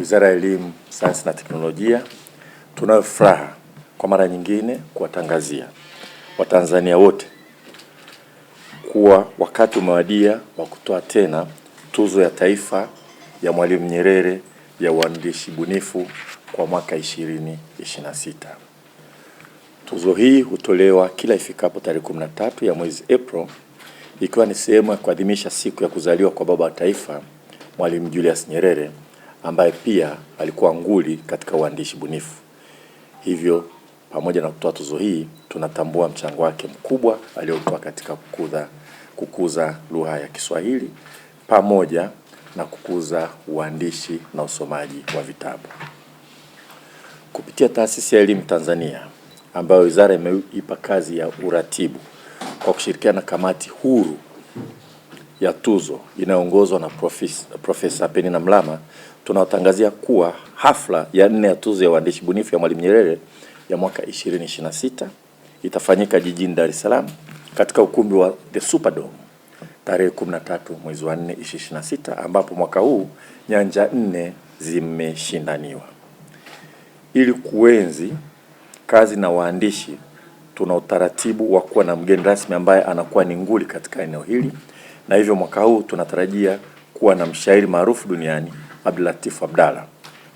Wizara ya Elimu, Sayansi na Teknolojia, tunayo furaha kwa mara nyingine kuwatangazia Watanzania wote kuwa wakati umewadia wa kutoa tena tuzo ya taifa ya Mwalimu Nyerere ya uandishi bunifu kwa mwaka 2026. Tuzo hii hutolewa kila ifikapo tarehe 13 ya mwezi April, ikiwa ni sehemu ya kuadhimisha siku ya kuzaliwa kwa baba wa taifa Mwalimu Julius Nyerere, ambaye pia alikuwa nguli katika uandishi bunifu. Hivyo pamoja na kutoa tuzo hii, tunatambua mchango wake mkubwa aliotoa katika kukuza lugha ya Kiswahili pamoja na kukuza uandishi na usomaji wa vitabu. Kupitia Taasisi ya Elimu Tanzania, ambayo wizara imeipa kazi ya uratibu kwa kushirikiana na kamati huru ya tuzo inayoongozwa na Profesa Penina Mlama, tunawatangazia kuwa hafla ya 4 ya tuzo ya uandishi bunifu ya Mwalimu Nyerere ya mwaka 2026 itafanyika jijini Dar es Salaam katika ukumbi wa The Superdome tarehe 13 mwezi wa 4 2026, ambapo mwaka huu nyanja 4 zimeshindaniwa. Ili kuenzi kazi na waandishi, tuna utaratibu wa kuwa na mgeni rasmi ambaye anakuwa ni nguli katika eneo hili, na hivyo mwaka huu tunatarajia kuwa na mshairi maarufu duniani Abdulatif Abdalla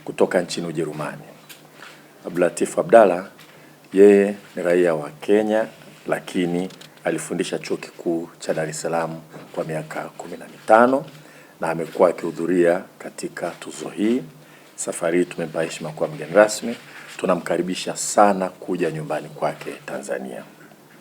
kutoka nchini Ujerumani. Abdulatif Abdalla yeye ni raia wa Kenya, lakini alifundisha Chuo Kikuu cha Dar es Salaam kwa miaka 15 na amekuwa akihudhuria katika tuzo hii. Safari hii tumempa heshima kwa mgeni rasmi. Tunamkaribisha sana kuja nyumbani kwake Tanzania.